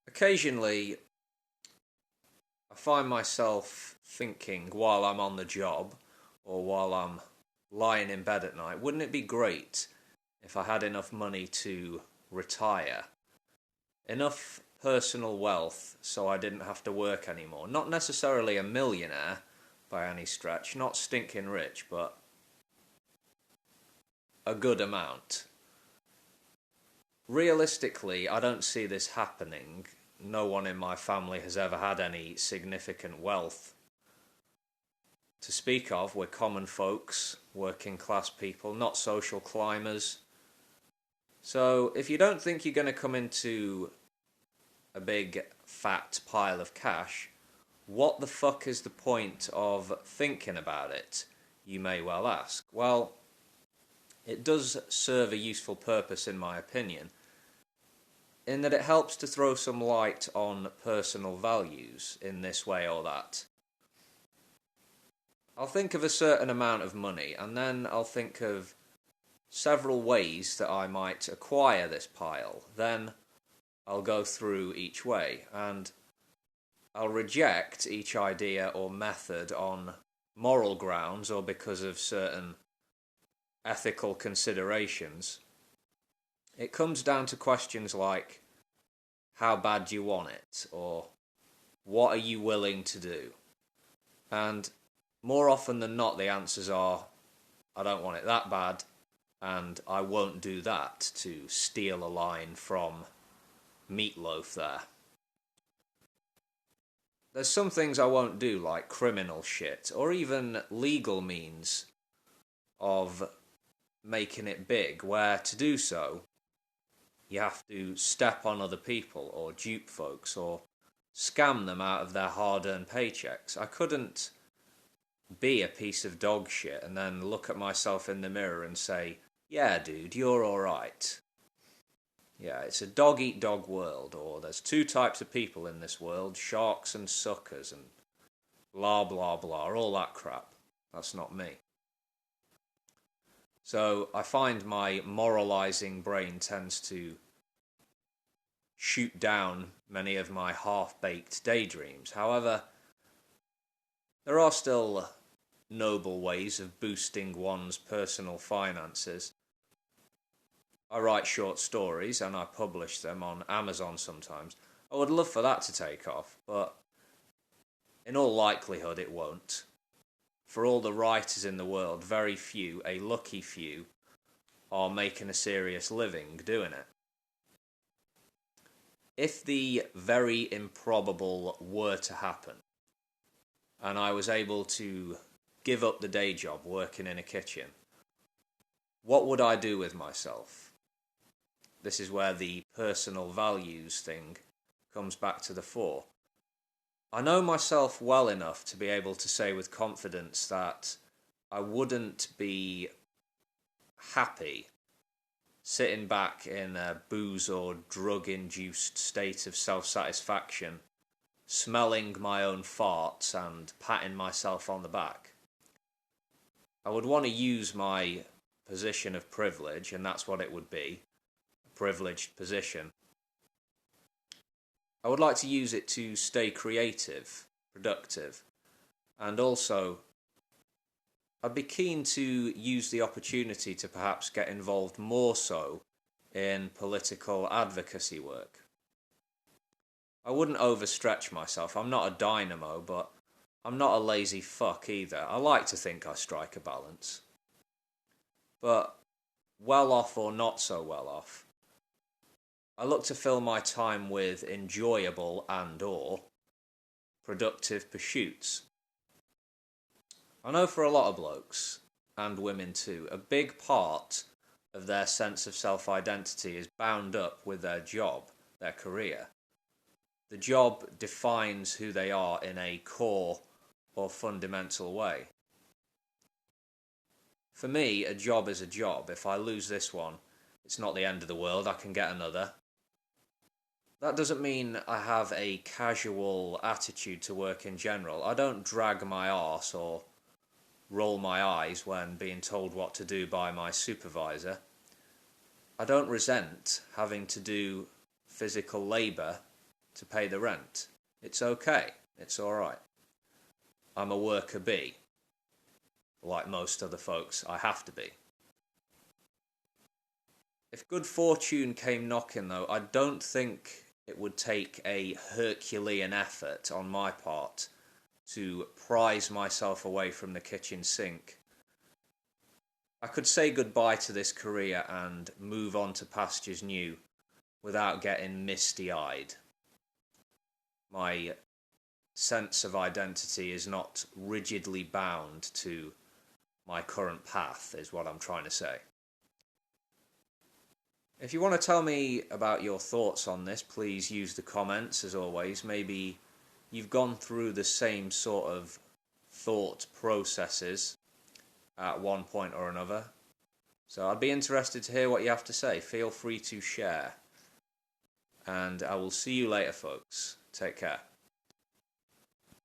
Occasionally, I find myself thinking while I'm on the job or while I'm lying in bed at night, wouldn't it be great if I had enough money to retire? Enough personal wealth so I didn't have to work anymore. Not necessarily a millionaire by any stretch, not stinking rich, but a good amount. Realistically, I don't see this happening. No one in my family has ever had any significant wealth to speak of. We're common folks, working class people, not social climbers. So if you don't think you're going to come into a big fat pile of cash, what the fuck is the point of thinking about it? You may well ask. Well, it does serve a useful purpose in my opinion, in that it helps to throw some light on personal values in this way or that. I'll think of a certain amount of money and then I'll think of several ways that I might acquire this pile. Then I'll go through each way and I'll reject each idea or method on moral grounds or because of certain ethical considerations. It comes down to questions like, how bad do you want it? Or what are you willing to do? And more often than not, the answers are, I don't want it that bad, and I won't do that, to steal a line from Meatloaf there. There's some things I won't do, like criminal shit, or even legal means of making it big, where to do so, you have to step on other people, or dupe folks, or scam them out of their hard-earned paychecks. I couldn't be a piece of dog shit and then look at myself in the mirror and say, yeah, dude, you're alright. Yeah, it's a dog-eat-dog world, or there's two types of people in this world, sharks and suckers, and blah, blah, blah, all that crap. That's not me. So I find my moralizing brain tends to shoot down many of my half-baked daydreams. However, there are still noble ways of boosting one's personal finances. I write short stories and I publish them on Amazon sometimes. I would love for that to take off, but in all likelihood it won't. For all the writers in the world, very few, a lucky few, are making a serious living doing it. If the very improbable were to happen, and I was able to give up the day job working in a kitchen, what would I do with myself? This is where the personal values thing comes back to the fore. I know myself well enough to be able to say with confidence that I wouldn't be happy sitting back in a booze or drug-induced state of self-satisfaction, smelling my own farts and patting myself on the back. I would want to use my position of privilege, and that's what it would be, a privileged position. I would like to use it to stay creative, productive, and also I'd be keen to use the opportunity to perhaps get involved more so in political advocacy work. I wouldn't overstretch myself. I'm not a dynamo, but I'm not a lazy fuck either. I like to think I strike a balance. But well off or not so well off, I look to fill my time with enjoyable and/or productive pursuits. I know for a lot of blokes, and women too, a big part of their sense of self-identity is bound up with their job, their career. The job defines who they are in a core or fundamental way. For me, a job is a job. If I lose this one, it's not the end of the world, I can get another. That doesn't mean I have a casual attitude to work in general. I don't drag my arse or roll my eyes when being told what to do by my supervisor. I don't resent having to do physical labour to pay the rent. It's okay. It's alright. I'm a worker bee. Like most other folks, I have to be. If good fortune came knocking, though, I don't think it would take a Herculean effort on my part to prise myself away from the kitchen sink. I could say goodbye to this career and move on to pastures new without getting misty-eyed. My sense of identity is not rigidly bound to my current path, is what I'm trying to say. If you want to tell me about your thoughts on this, please use the comments as always. Maybe you've gone through the same sort of thought processes at one point or another. So I'd be interested to hear what you have to say. Feel free to share. And I will see you later, folks. Take care.